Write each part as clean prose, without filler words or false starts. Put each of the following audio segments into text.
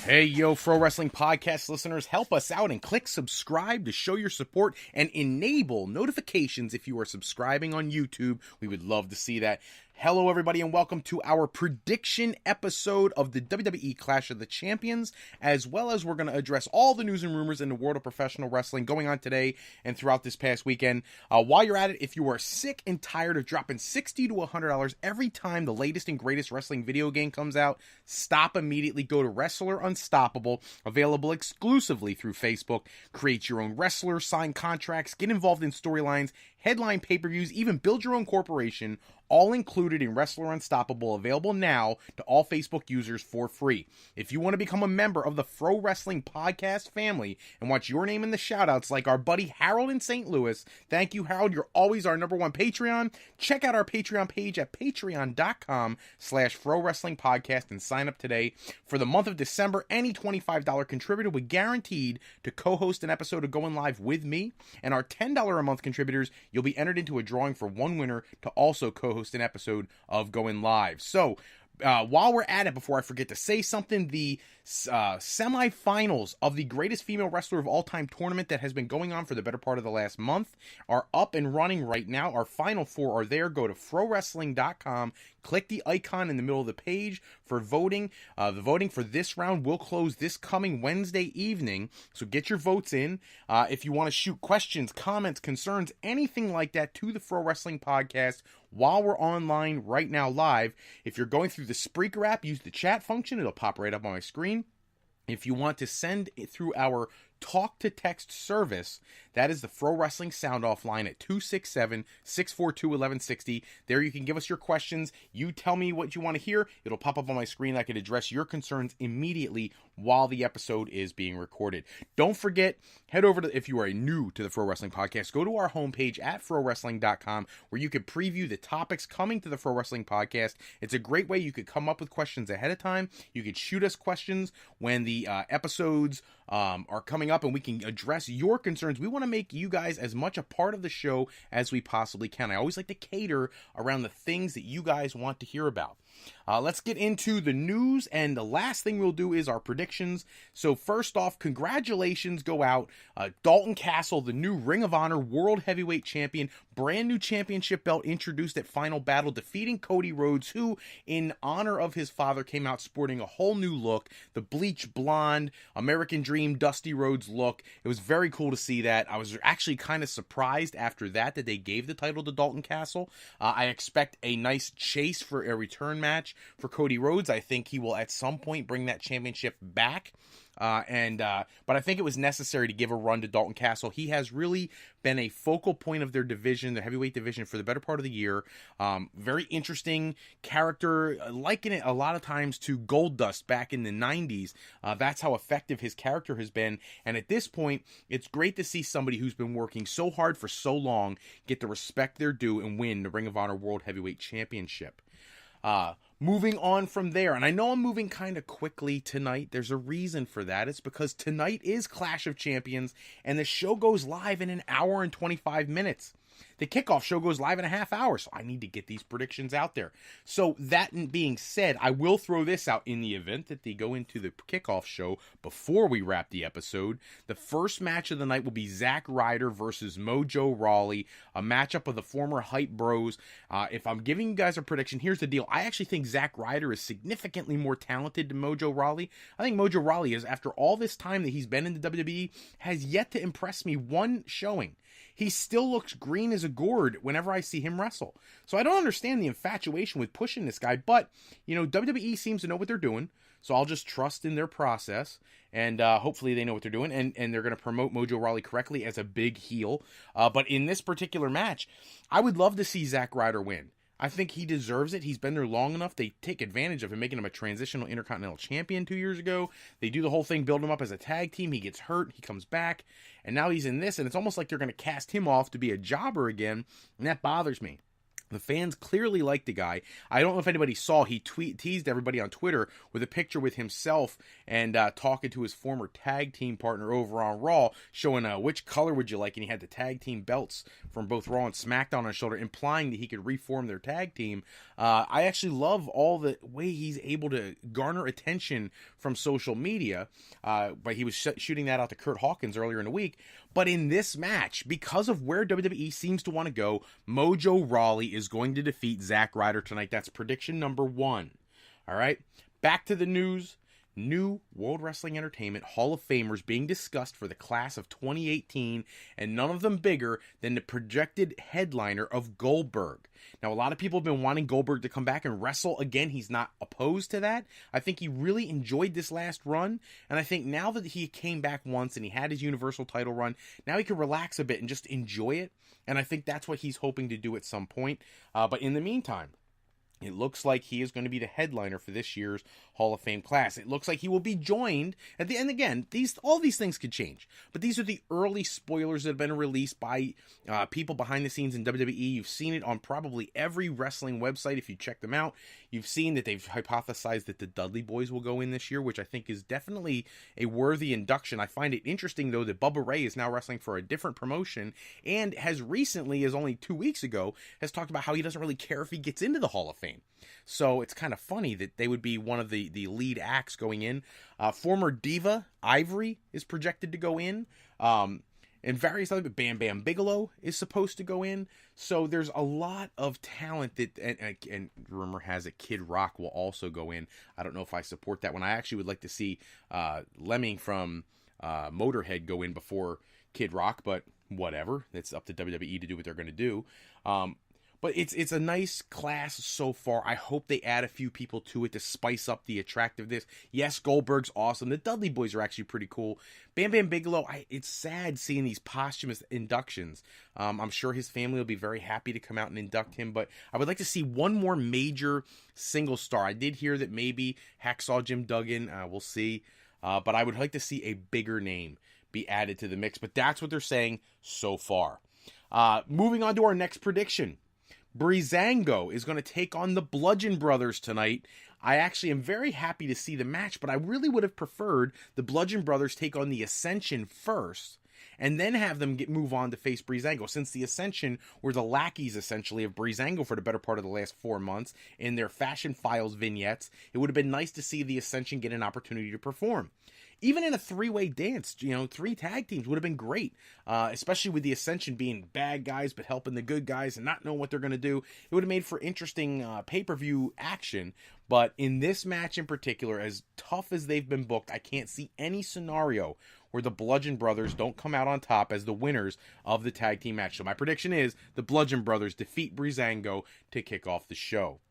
Hey, yo, Pro Wrestling Podcast listeners, help us out and click subscribe to show your support and enable notifications if you are subscribing on YouTube. We would love to see that. Hello, everybody, and welcome to our prediction episode of the WWE Clash of the Champions, as well as we're going to address all the news and rumors in the world of professional wrestling going on today and throughout this past weekend. While you're at it, if you are sick and tired of dropping $60 to $100 every time the latest and greatest wrestling video game comes out, stop immediately. Go to Wrestler Unstoppable, available exclusively through Facebook. Create your own wrestler, sign contracts, get involved in storylines, headline pay-per-views, even build your own corporation, all included in Wrestler Unstoppable, available now to all Facebook users for free. If you want to become a member of the Pro Wrestling Podcast family and want your name in the shoutouts like our buddy Harold in St. Louis, thank you, Harold. You're always our #1 Patreon. Check out our Patreon page at patreon.com/Pro Wrestling Podcast and sign up today. For the month of December, any $25 contributor will be guaranteed to co-host an episode of Going Live with me, and our $10 a month contributors, you'll be entered into a drawing for one winner to also co-host an episode of Going Live. So, while we're at it, before I forget to say something, the semifinals of the greatest female wrestler of all time tournament that has been going on for the better part of the last month are up and running right now. Our final four are there. Go to ProWrestling.com, click the icon in the middle of the page for voting. The voting for this round will close this coming Wednesday evening, so get your votes in. If you want to shoot questions, comments, concerns, anything like that to the Pro Wrestling Podcast while we're online right now live, if you're going through the Spreaker app, use the chat function. It'll pop right up on my screen. If you want to send it through our talk-to-text service, that is the Pro Wrestling Sound Off line at 267-642-1160. There you can give us your questions. You tell me what you want to hear. It'll pop up on my screen. I can address your concerns immediately while the episode is being recorded. Don't forget, head over to, if you are new to the Pro Wrestling Podcast, go to our homepage at ProWrestling.com where you can preview the topics coming to the Pro Wrestling Podcast. It's a great way you could come up with questions ahead of time. You could shoot us questions when the episodes are coming up, and we can address your concerns. We want to make you guys as much a part of the show as we possibly can. I always like to cater around the things that you guys want to hear about. Let's get into the news, and the last thing we'll do is our predictions. So first off, congratulations go out. Dalton Castle, the new Ring of Honor World Heavyweight Champion, brand new championship belt introduced at Final Battle, defeating Cody Rhodes, who, in honor of his father, came out sporting a whole new look, the bleach blonde, American Dream, Dusty Rhodes look. It was very cool to see that. I was actually kind of surprised after that they gave the title to Dalton Castle. I expect a nice chase for a return match for Cody Rhodes. I think he will at some point bring that championship back. But I think it was necessary to give a run to Dalton Castle. He has really been a focal point of their division, the heavyweight division, for the better part of the year. Very interesting character, liken it a lot of times to Goldust back in the 90s. That's how effective his character has been. And at this point, it's great to see somebody who's been working so hard for so long get the respect they're due and win the Ring of Honor World Heavyweight Championship. Moving on from there, and I know I'm moving kind of quickly tonight. There's a reason for that. It's because tonight is Clash of Champions, and the show goes live in an hour and 25 minutes. The kickoff show goes live in a half hour, so I need to get these predictions out there. So that being said, I will throw this out in the event that they go into the kickoff show before we wrap the episode. The first match of the night will be Zack Ryder versus Mojo Rawley, a matchup of the former Hype Bros. If I'm giving you guys a prediction, here's the deal. I actually think Zack Ryder is significantly more talented than Mojo Rawley. I think Mojo Rawley is, after all this time that he's been in the WWE, has yet to impress me one showing. He still looks green as a gourd whenever I see him wrestle. So I don't understand the infatuation with pushing this guy, but, WWE seems to know what they're doing, so I'll just trust in their process, and hopefully they know what they're doing, and they're going to promote Mojo Rawley correctly as a big heel. But in this particular match, I would love to see Zack Ryder win. I think he deserves it. He's been there long enough. They take advantage of him, making him a transitional Intercontinental Champion 2 years ago. They do the whole thing, build him up as a tag team. He gets hurt. He comes back. And now he's in this, and it's almost like they're going to cast him off to be a jobber again, and that bothers me. The fans clearly like the guy. I don't know if anybody saw, he teased everybody on Twitter with a picture with himself and talking to his former tag team partner over on Raw, showing which color would you like, and he had the tag team belts from both Raw and SmackDown on his shoulder, implying that he could reform their tag team. I actually love all the way he's able to garner attention from social media, but he was shooting that out to Kurt Hawkins earlier in the week. But in this match, because of where WWE seems to want to go, Mojo Rawley is going to defeat Zack Ryder tonight. That's prediction number 1. All right, back to the news. New World Wrestling Entertainment Hall of Famers being discussed for the class of 2018, and none of them bigger than the projected headliner of Goldberg. Now, a lot of people have been wanting Goldberg to come back and wrestle again. He's not opposed to that. I think he really enjoyed this last run, and I think now that he came back once and he had his Universal title run, now he can relax a bit and just enjoy it, and I think that's what he's hoping to do at some point. But in the meantime, it looks like he is going to be the headliner for this year's Hall of Fame class. It looks like he will be joined at the end. Again, all these things could change, but these are the early spoilers that have been released by people behind the scenes in WWE. You've seen it on probably every wrestling website if you check them out. You've seen that they've hypothesized that the Dudley Boys will go in this year, which I think is definitely a worthy induction. I find it interesting, though, that Bubba Ray is now wrestling for a different promotion and has recently, as only 2 weeks ago, has talked about how he doesn't really care if he gets into the Hall of Fame. So it's kind of funny that they would be one of the lead acts going in. Former Diva Ivory is projected to go in. And various other, Bam Bam Bigelow is supposed to go in. So there's a lot of talent that, and rumor has it Kid Rock will also go in. I don't know if I support that one. I actually would like to see Lemming from Motorhead go in before Kid Rock, but whatever. It's up to WWE to do what they're going to do. But it's a nice class so far. I hope they add a few people to it to spice up the attractiveness. Yes, Goldberg's awesome. The Dudley Boys are actually pretty cool. Bam Bam Bigelow, it's sad seeing these posthumous inductions. I'm sure his family will be very happy to come out and induct him, but I would like to see one more major single star. I did hear that maybe Hacksaw Jim Duggan, we'll see. But I would like to see a bigger name be added to the mix. But that's what they're saying so far. Moving on to our next prediction. Breezango is going to take on the Bludgeon Brothers tonight. I actually am very happy to see the match, but I really would have preferred the Bludgeon Brothers take on the Ascension first, and then have them move on to face Breezango, since the Ascension were the lackeys, essentially, of Breezango for the better part of the last 4 months in their Fashion Files vignettes. It would have been nice to see the Ascension get an opportunity to perform. Even in a 3-way dance, 3 tag teams would have been great, especially with the Ascension being bad guys but helping the good guys and not knowing what they're going to do. It would have made for interesting pay-per-view action, but in this match in particular, as tough as they've been booked, I can't see any scenario where the Bludgeon Brothers don't come out on top as the winners of the tag team match. So my prediction is the Bludgeon Brothers defeat Breezango to kick off the show.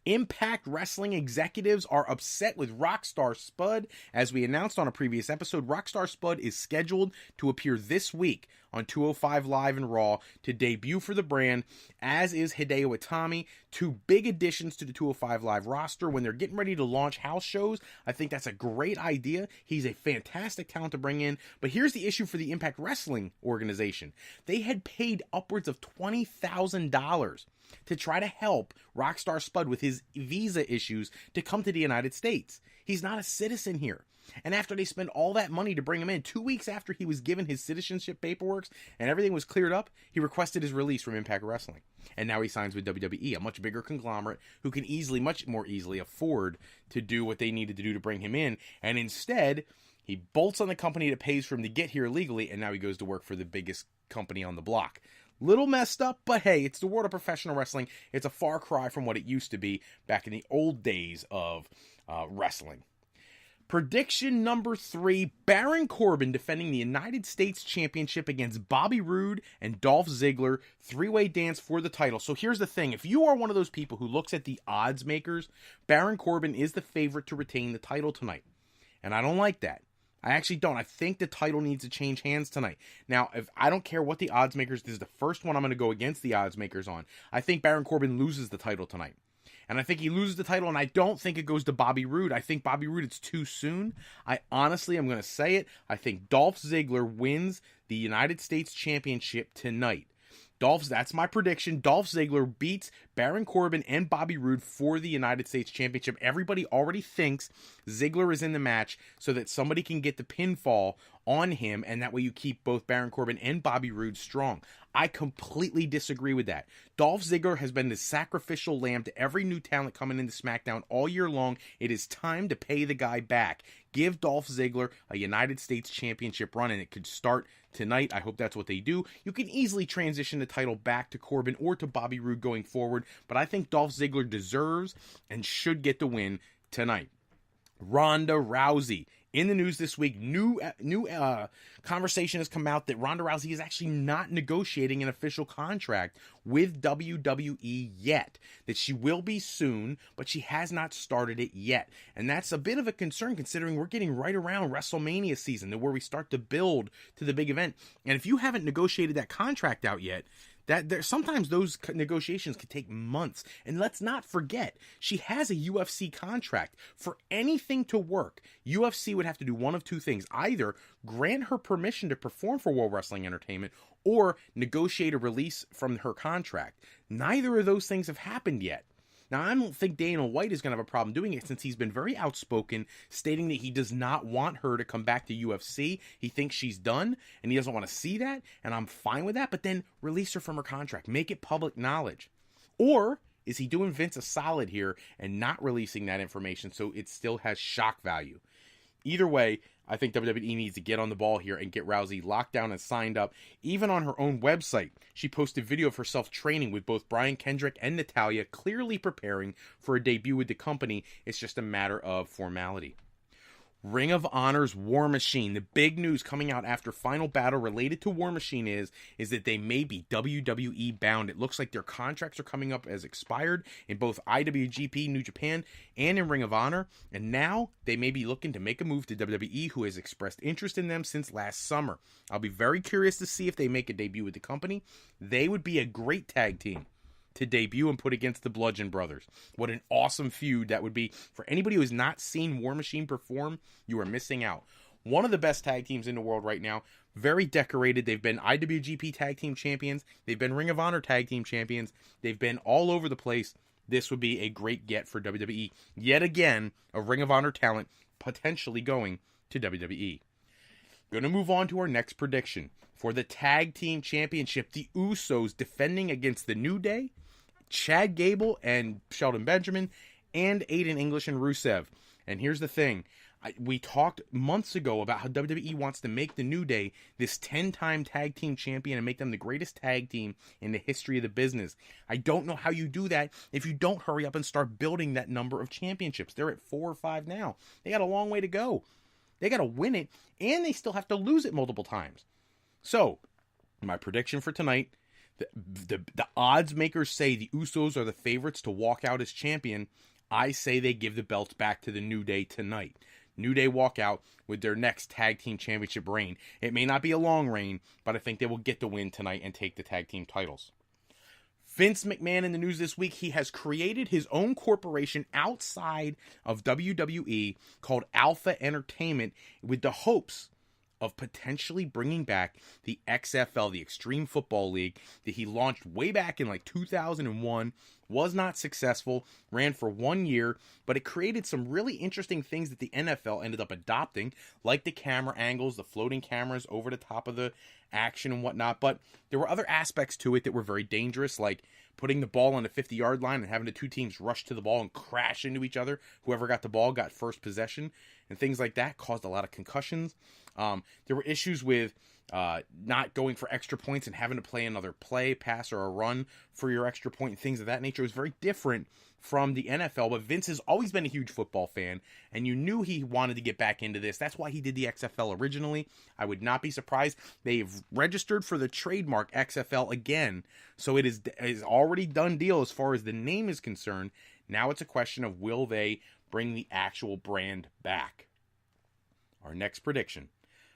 Impact Wrestling executives are upset with Rockstar Spud. As we announced on a previous episode, Rockstar Spud is scheduled to appear this week on 205 Live and Raw to debut for the brand, as is Hideo Itami. 2 big additions to the 205 Live roster when they're getting ready to launch house shows. I think that's a great idea. He's a fantastic talent to bring in. But here's the issue for the Impact Wrestling organization. They had paid upwards of $20,000 to try to help Rockstar Spud with his visa issues to come to the United States. He's not a citizen here. And after they spent all that money to bring him in, 2 weeks after he was given his citizenship paperwork and everything was cleared up, he requested his release from Impact Wrestling. And now he signs with WWE, a much bigger conglomerate who can much more easily afford to do what they needed to do to bring him in. And instead, he bolts on the company that pays for him to get here legally, and now he goes to work for the biggest company on the block. Little messed up, but hey, it's the world of professional wrestling. It's a far cry from what it used to be back in the old days of wrestling. Prediction number 3, Baron Corbin defending the United States Championship against Bobby Roode and Dolph Ziggler, 3-way dance for the title. So here's the thing. If you are one of those people who looks at the odds makers, Baron Corbin is the favorite to retain the title tonight. And I don't like that. I actually don't. I think the title needs to change hands tonight. Now, if I don't care what the odds makers, this is the first one I'm going to go against the odds makers on. I think Baron Corbin loses the title tonight. And I think he loses the title, and I don't think it goes to Bobby Roode. I think Bobby Roode, it's too soon. I honestly, I'm going to say it. I think Dolph Ziggler wins the United States Championship tonight. That's my prediction. Dolph Ziggler beats Baron Corbin and Bobby Roode for the United States Championship. Everybody already thinks Ziggler is in the match so that somebody can get the pinfall on him, and that way you keep both Baron Corbin and Bobby Roode strong. I completely disagree with that. Dolph Ziggler has been the sacrificial lamb to every new talent coming into SmackDown all year long. It is time to pay the guy back. Give Dolph Ziggler a United States Championship run, and it could start tonight. I hope that's what they do. You can easily transition the title back to Corbin or to Bobby Roode going forward, but I think Dolph Ziggler deserves and should get the win tonight. Ronda Rousey. In the news this week, new conversation has come out that Ronda Rousey is actually not negotiating an official contract with WWE yet. That she will be soon, but she has not started it yet. And that's a bit of a concern considering we're getting right around WrestleMania season, where we start to build to the big event. And if you haven't negotiated that contract out yet, sometimes those negotiations can take months. And let's not forget, she has a UFC contract. For anything to work, UFC would have to do one of two things. Either grant her permission to perform for World Wrestling Entertainment or negotiate a release from her contract. Neither of those things have happened yet. Now, I don't think Dana White is going to have a problem doing it since he's been very outspoken, stating that he does not want her to come back to UFC. He thinks she's done, and he doesn't want to see that, and I'm fine with that, but then release her from her contract. Make it public knowledge. Or is he doing Vince a solid here and not releasing that information so it still has shock value? Either way, I think WWE needs to get on the ball here and get Rousey locked down and signed up. Even on her own website, she posted video of herself training with both Brian Kendrick and Natalya, clearly preparing for a debut with the company. It's just a matter of formality. Ring of Honor's War Machine. The big news coming out after Final Battle related to War Machine is that they may be WWE bound. It looks like their contracts are coming up as expired in both IWGP New Japan and in Ring of Honor, and now they may be looking to make a move to WWE, who has expressed interest in them since last summer. I'll be very curious to see if they make a debut with the company. They would be a great tag team to debut and put against the Bludgeon Brothers. What an awesome feud that would be. For anybody who has not seen War Machine perform, you are missing out. One of the best tag teams in the world right now. Very decorated. They've been IWGP Tag Team Champions. They've been Ring of Honor Tag Team Champions. They've been all over the place. This would be a great get for WWE. Yet again, a Ring of Honor talent potentially going to WWE. Going to move on to our next prediction. For the Tag Team Championship, the Usos defending against the New Day, Chad Gable and Shelton Benjamin, and Aiden English and Rusev. And here's the thing. We talked months ago about how WWE wants to make the New Day this 10-time tag team champion and make them the greatest tag team in the history of the business. I don't know how you do that if you don't hurry up and start building that number of championships. They're at 4 or 5 now. They got a long way to go. They got to win it, and they still have to lose it multiple times. So, my prediction for tonight, the odds makers say the Usos are the favorites to walk out as champion. I say they give the belts back to the New Day tonight. New Day walk out with their next tag team championship reign. It may not be a long reign, but I think they will get the win tonight and take the tag team titles. Vince McMahon in the news this week. He has created his own corporation outside of WWE called Alpha Entertainment with the hopes of potentially bringing back the XFL, the Extreme Football League, that he launched way back in like 2001, was not successful, ran for 1 year, but it created some really interesting things that the NFL ended up adopting, like the camera angles, the floating cameras over the top of the action and whatnot, but there were other aspects to it that were very dangerous, like putting the ball on the 50-yard line and having the two teams rush to the ball and crash into each other. Whoever got the ball got first possession, and things like that caused a lot of concussions. There were issues with not going for extra points and having to play another play, pass, or a run for your extra point and things of that nature. It was very different from the NFL, but Vince has always been a huge football fan, and you knew he wanted to get back into this. That's why he did the XFL originally. I would not be surprised. They've registered for the trademark XFL again, so it is already done deal as far as the name is concerned. Now it's a question of, will they bring the actual brand back? Our next prediction.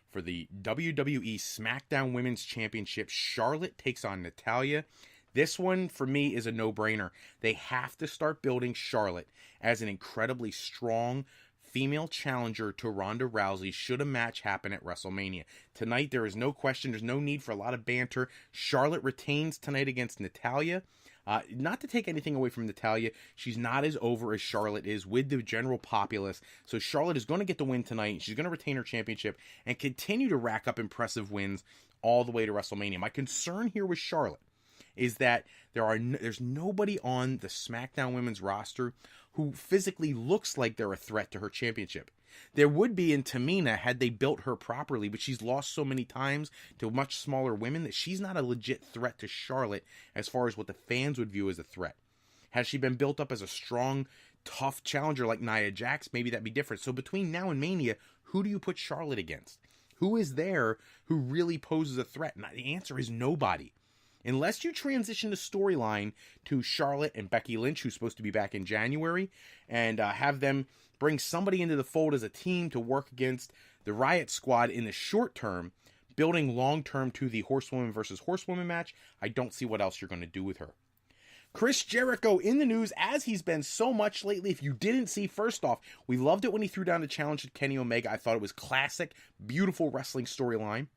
For the WWE SmackDown Women's Championship, Charlotte takes on Natalya. This one, for me, is a no-brainer. They have to start building Charlotte as an incredibly strong female challenger to Ronda Rousey should a match happen at WrestleMania. Tonight, there is no question. There's no need for a lot of banter. Charlotte retains tonight against Natalya. Not to take anything away from Natalya, she's not as over as Charlotte is with the general populace. So Charlotte is going to get the win tonight. She's going to retain her championship and continue to rack up impressive wins all the way to WrestleMania. My concern here with Charlotte is that there's nobody on the SmackDown women's roster who physically looks like they're a threat to her championship. There would be in Tamina had they built her properly, but she's lost so many times to much smaller women that she's not a legit threat to Charlotte as far as what the fans would view as a threat. Has she been built up as a strong, tough challenger like Nia Jax, maybe that'd be different. So between now and Mania, who do you put Charlotte against? Who is there who really poses a threat? And the answer is nobody. Unless you transition the storyline to Charlotte and Becky Lynch, who's supposed to be back in January, and have them bring somebody into the fold as a team to work against the Riot Squad in the short term, building long term to the Horsewoman versus Horsewoman match, I don't see what else you're going to do with her. Chris Jericho in the news, as he's been so much lately. If you didn't see, first off, we loved it when he threw down the challenge to Kenny Omega. I thought it was classic, beautiful wrestling storyline.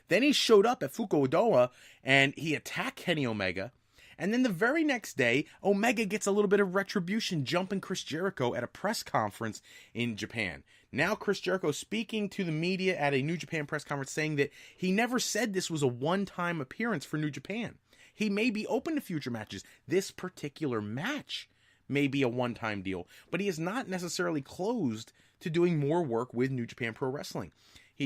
Then he showed up at Fukuoka and he attacked Kenny Omega. And then the very next day, Omega gets a little bit of retribution, jumping Chris Jericho at a press conference in Japan. Now Chris Jericho speaking to the media at a New Japan press conference saying that he never said this was a one-time appearance for New Japan. He may be open to future matches. This particular match may be a one-time deal, but he is not necessarily closed to doing more work with New Japan Pro Wrestling.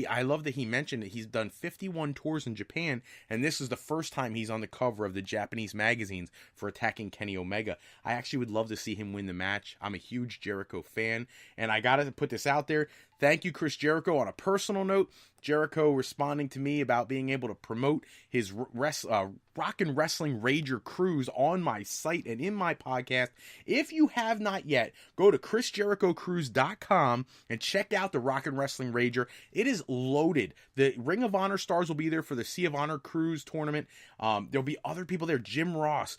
I love that he mentioned that he's done 51 tours in Japan, and this is the first time he's on the cover of the Japanese magazines for attacking Kenny Omega. I actually would love to see him win the match. I'm a huge Jericho fan, and I gotta put this out there. Thank you, Chris Jericho. On a personal note, Jericho responding to me about being able to promote his Rock and Wrestling Rager cruise on my site and in my podcast. If you have not yet, go to ChrisJerichoCruise.com and check out the Rock and Wrestling Rager. It is loaded. The Ring of Honor stars will be there for the Sea of Honor cruise tournament. There'll be other people there. Jim Ross,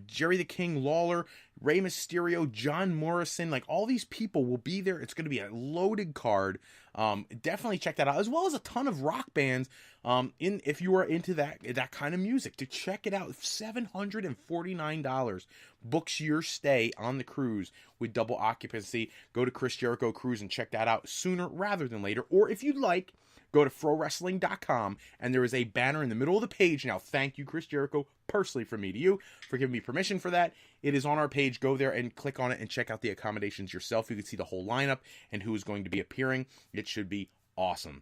Jerry the King Lawler, Rey Mysterio, John Morrison, like all these people will be there. It's going to be a loaded card. Definitely check that out, as well as a ton of rock bands. If you are into that kind of music, to check it out. $749 books your stay on the cruise with double occupancy. Go to Chris Jericho Cruise and check that out sooner rather than later. Or if you'd like, go to frowrestling.com, and there is a banner in the middle of the page. Now, thank you, Chris Jericho, personally from me to you, for giving me permission for that. It is on our page. Go there and click on it and check out the accommodations yourself. You can see the whole lineup and who is going to be appearing. It should be awesome.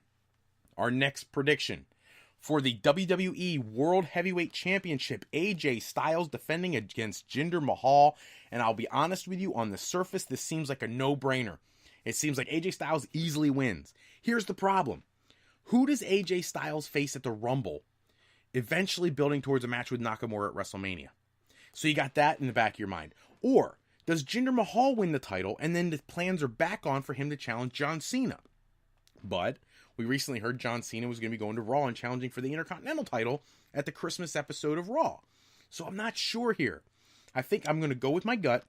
Our next prediction for the WWE World Heavyweight Championship, AJ Styles defending against Jinder Mahal. And I'll be honest with you, on the surface, this seems like a no-brainer. It seems like AJ Styles easily wins. Here's the problem. Who does AJ Styles face at the Rumble, eventually building towards a match with Nakamura at WrestleMania? So you got that in the back of your mind. Or does Jinder Mahal win the title, and then the plans are back on for him to challenge John Cena? But we recently heard John Cena was going to be going to Raw and challenging for the Intercontinental title at the Christmas episode of Raw. So I'm not sure here. I think I'm going to go with my gut.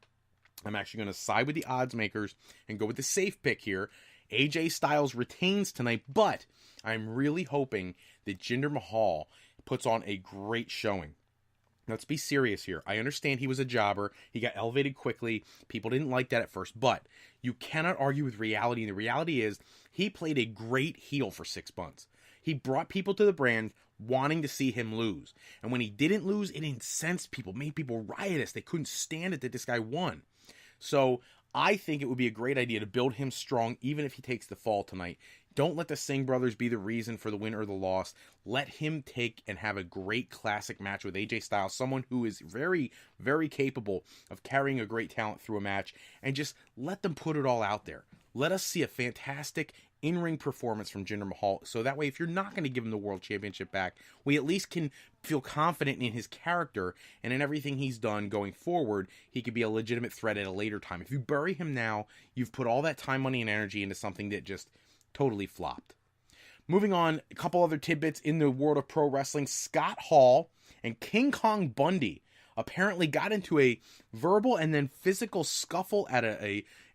I'm actually going to side with the odds makers and go with the safe pick here. AJ Styles retains tonight, but I'm really hoping that Jinder Mahal puts on a great showing. Let's be serious here. I understand he was a jobber. He got elevated quickly. People didn't like that at first, but you cannot argue with reality. And the reality is he played a great heel for 6 months. He brought people to the brand wanting to see him lose. And when he didn't lose, it incensed people, made people riotous. They couldn't stand it that this guy won. So I think it would be a great idea to build him strong, even if he takes the fall tonight. Don't let the Singh brothers be the reason for the win or the loss. Let him take and have a great classic match with AJ Styles, someone who is very, very capable of carrying a great talent through a match, and just let them put it all out there. Let us see a fantastic in-ring performance from Jinder Mahal, so that way if you're not going to give him the World Championship back, we at least can feel confident in his character and in everything he's done going forward. He could be a legitimate threat at a later time. If you bury him now, you've put all that time, money, and energy into something that just totally flopped. Moving on, a couple other tidbits in the world of pro wrestling. Scott Hall and King Kong Bundy apparently got into a verbal and then physical scuffle at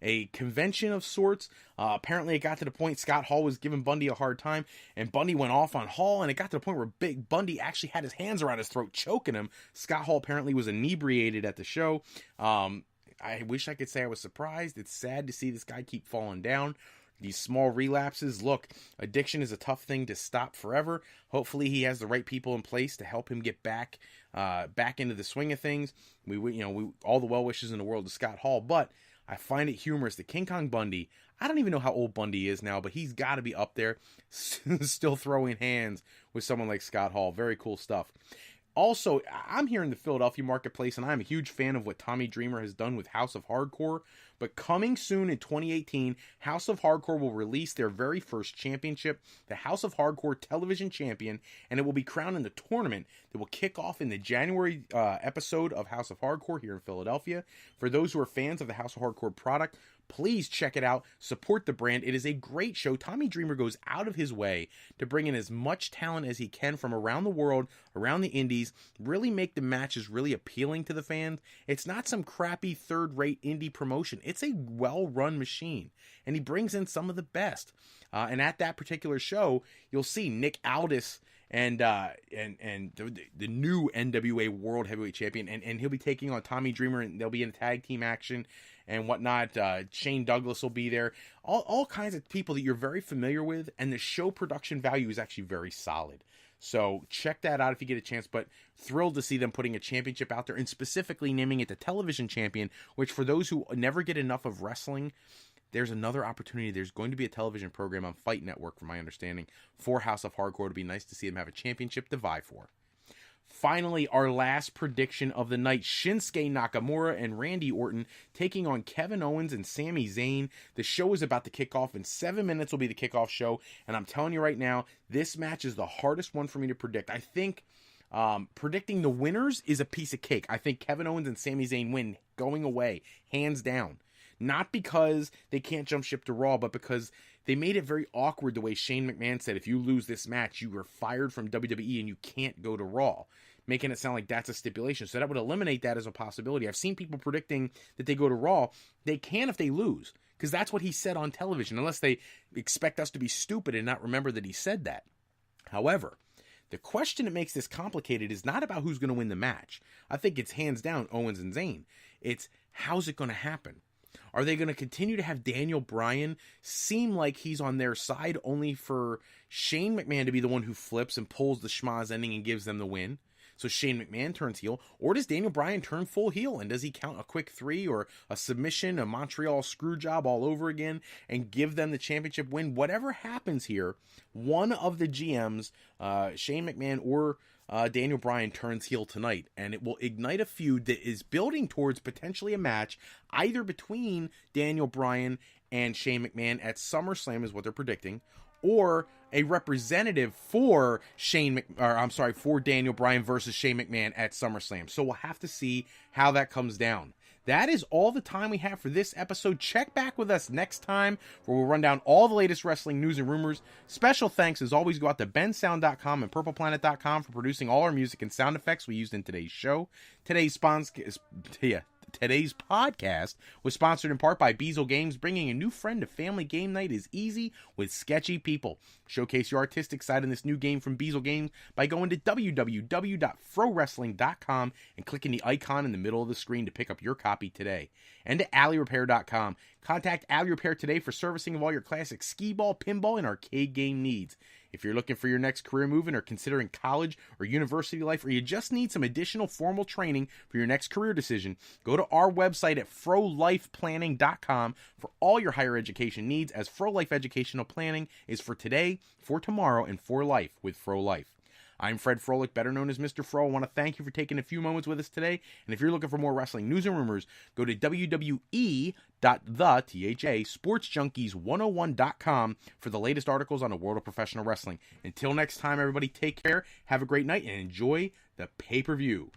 a convention of sorts. Apparently, it got to the point Scott Hall was giving Bundy a hard time, and Bundy went off on Hall, and it got to the point where Big Bundy actually had his hands around his throat, choking him. Scott Hall apparently was inebriated at the show. I wish I could say I was surprised. It's sad to see this guy keep falling down. These small relapses. Look, addiction is a tough thing to stop forever. Hopefully he has the right people in place to help him get back into the swing of things. We all the well wishes in the world to Scott Hall, but I find it humorous that King Kong Bundy, I don't even know how old Bundy is now, but he's got to be up there still throwing hands with someone like Scott Hall. Very cool stuff. Also, I'm here in the Philadelphia marketplace, and I'm a huge fan of what Tommy Dreamer has done with House of Hardcore. But coming soon in 2018, House of Hardcore will release their very first championship, the House of Hardcore Television Champion, and it will be crowned in the tournament that will kick off in the January episode of House of Hardcore here in Philadelphia. For those who are fans of the House of Hardcore product, please check it out. Support the brand. It is a great show. Tommy Dreamer goes out of his way to bring in as much talent as he can from around the world, around the indies, really make the matches really appealing to the fans. It's not some crappy third-rate indie promotion. It's a well-run machine, and he brings in some of the best. And at that particular show, you'll see Nick Aldis and the new NWA World Heavyweight Champion, and he'll be taking on Tommy Dreamer, and they'll be in tag team action and whatnot. Shane Douglas will be there. All kinds of people that you're very familiar with, and the show production value is actually very solid. So check that out if you get a chance, but thrilled to see them putting a championship out there and specifically naming it the Television Champion, which for those who never get enough of wrestling, there's another opportunity. There's going to be a television program on Fight Network, from my understanding, for House of Hardcore. It'd be nice to see them have a championship to vie for. Finally, our last prediction of the night, Shinsuke Nakamura and Randy Orton taking on Kevin Owens and Sami Zayn. The show is about to kick off. In 7 minutes will be the kickoff show, and I'm telling you right now, this match is the hardest one for me to predict. I think predicting the winners is a piece of cake. I think Kevin Owens and Sami Zayn win going away, hands down. Not because they can't jump ship to Raw, but because they made it very awkward the way Shane McMahon said, if you lose this match, you are fired from WWE and you can't go to Raw, making it sound like that's a stipulation. So that would eliminate that as a possibility. I've seen people predicting that they go to Raw. They can if they lose, because that's what he said on television, unless they expect us to be stupid and not remember that he said that. However, the question that makes this complicated is not about who's going to win the match. I think it's hands down Owens and Zayn. It's how's it going to happen. Are they going to continue to have Daniel Bryan seem like he's on their side, only for Shane McMahon to be the one who flips and pulls the schmaz ending and gives them the win? So Shane McMahon turns heel, or does Daniel Bryan turn full heel, and does he count a quick 3 or a submission, a Montreal screw job all over again, and give them the championship win? Whatever happens here, one of the GMs, Shane McMahon or Daniel Bryan, turns heel tonight, and it will ignite a feud that is building towards potentially a match either between Daniel Bryan and Shane McMahon at SummerSlam, is what they're predicting, or a representative for for Daniel Bryan versus Shane McMahon at SummerSlam. So we'll have to see how that comes down. That is all the time we have for this episode. Check back with us next time, where we'll run down all the latest wrestling news and rumors. Special thanks, as always, go out to bensound.com and purpleplanet.com for producing all our music and sound effects we used in today's show. Today's podcast was sponsored in part by Beazle Games. Bringing a new friend to family game night is easy with sketchy people. Showcase your artistic side in this new game from Beazle Games by going to www.frowrestling.com and clicking the icon in the middle of the screen to pick up your copy today. And to alleyrepair.com. Contact Alley Repair today for servicing of all your classic skee-ball, pinball, and arcade game needs. If you're looking for your next career move and are considering college or university life, or you just need some additional formal training for your next career decision, go to our website at frolifeplanning.com for all your higher education needs, as Fro Life Educational Planning is for today, for tomorrow, and for life with Fro Life. I'm Fred Froelich, better known as Mr. Fro. I want to thank you for taking a few moments with us today. And if you're looking for more wrestling news and rumors, go to www.sportsjunkies101.com for the latest articles on the world of professional wrestling. Until next time, everybody, take care, have a great night, and enjoy the pay-per-view.